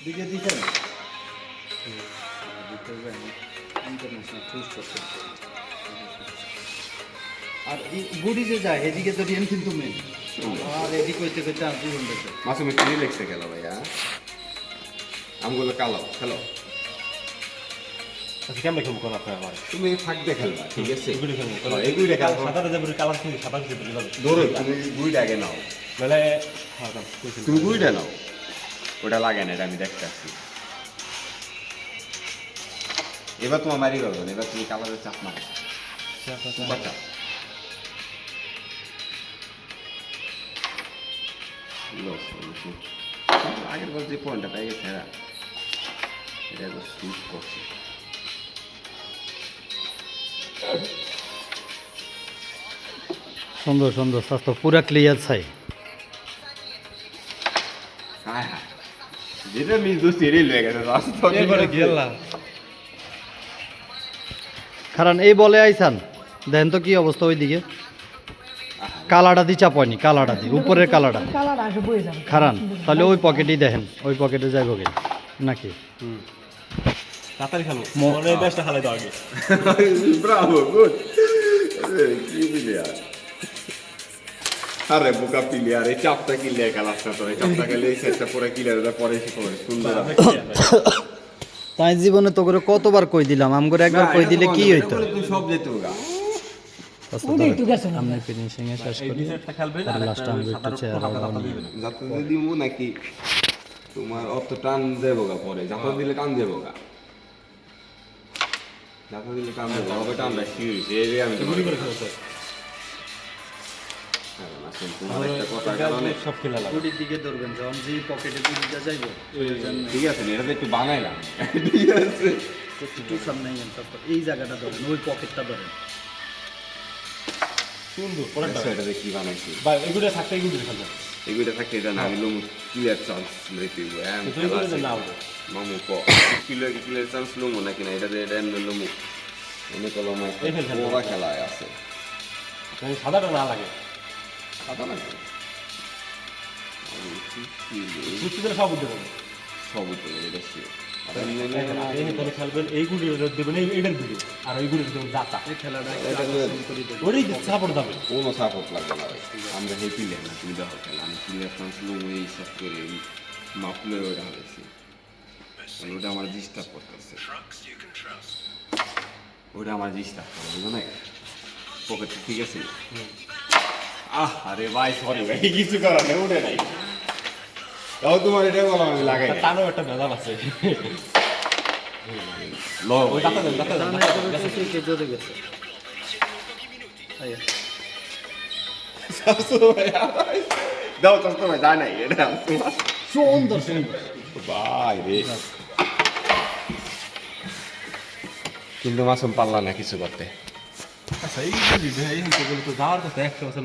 দিকে দিছেন international tourist আর গুড়ি যে যায় এদিকে তো রিয়েন কিন্তু মেন আর এদিকে হইতে হইতে আর 2 ঘন্টা মাসুমে কি লেখছে গেল ভাইয়া আমগুলো কালো খেলো আচ্ছা কেমন খেলবো কোন আপনার আমার তুমি থাকবে খেলবা ঠিক আছে এগুলি খেলবো এগুলি খেলবো সাঁতারে যাবো কালার খেলি সাঁতার খেলতে যাবে ধরো তুমি গুইটা আগে নাও মানে তুমি গুইটা নাও ওটা লাগে না এটা আমি দেখতে আসছি এবার তোমার মারি পারবে না এবার তুমি কালারের চাপ নাও বাচ্চা আগের বার যে পয়েন্টটা পেয়ে গেছে এটা তো সুইচ করছে সুন্দর সুন্দর স্বাস্থ্য পুরা ক্লিয়ার ছাই হ্যাঁ হ্যাঁ যেটা মিস দোস্তি এটাই লেগে গেছে রাস্তা এবারে গেলাম কারণ এই বলে আইসান দেখেন তো কি অবস্থা ওইদিকে কালাটা দি চাপায়নি কালাটা দি উপরের কালাটা খারান তাহলে ওই পকেটেই দেখেন ওই পকেটে যাইব কে নাকি তাড়াতাড়ি খেলো মনে বেশটা খেলাই দাও আগে ব্রাভো গুড কি প্লেয়ার আরে বোকা প্লেয়ার এই চাপটা কিলিয়ার খেলাস না তোর এই চাপটা খেলে এই সেটটা পুরো ক্লিয়ার হয়ে পরে সে করে সুন্দর তাই জীবনে তো করে কতবার কই দিলাম আম করে একবার কই দিলে কি হইতো তুই সব যেত গা আমরা ফিনিশিং এ শেষ করি আর লাস্ট আমরা একটু চেহারা যাতে যদি মু নাকি তোমার অত টান দেবো গা পরে যাতে দিলে টান দেবো গা যাতে দিলে টান দেবো হবে টান বেশি হয়েছে এই আমি তো গুলি করে খেলো স্যার তোমার একটা কথা কারণে সব খেলা লাগে গুড়ির দিকে ধরবেন যখন যে পকেটে গুড়িটা যাইব ঠিক আছে এটা তো একটু বানাইলাম ঠিক আছে একটু সামনে গেন তারপর এই জায়গাটা ধরেন ওই পকেটটা ধরেন সুন্দর পরেরটা এটাতে কি বানাইছি ভাই এগুলো থাকতে এগুলো খেলবে এগুলো থাকতে এটা না হইলো ক্লিয়ার চান্স রেখে দিব মামু ক ক্লিয়ার চান্স লুমো নাকি না এটা এটা লুমো অনেক লমো ওরা খেলায় আছে সাদাটা না লাগে সাদা না বুঝতে দিলে সব বুঝতে পারবে সব উঠে এটা শিওর আর তাহলে খেলবেন এইগুলি দেবেন এইটার ভিডিও আর এইগুলি দেবেন দাতা এই খেলাটা ওটাই সাপোর্ট দেবে কোনো সাপোর্ট লাগবে না আমরা হে প্লেয়ার না তুমি দেখো খেলা আমি ক্লিয়ার চান্স লুমো এই সব করে মাপলে ওটা হয়েছে ওটা আমার ডিস্টার্ব করতেছে ওটা আমার ডিস্টার্ব করে বুঝো না পকেট ঠিক আছে আরে ভাই সরি ভাই কিছু করার নেই উঠে নাই তাও তোমার এটা বলা আমি লাগাই টানো একটা ভেজাল আছে লো ওই দাতা দেন দাতা দেন জোরে গেছে দাও তো তোমার দা নাই এটা সুন্দর সুন্দর ভাই রে কিন্তু মাসুম পারলা না কিছু করতে আচ্ছা এই তো যাওয়ার কথা 100 বছর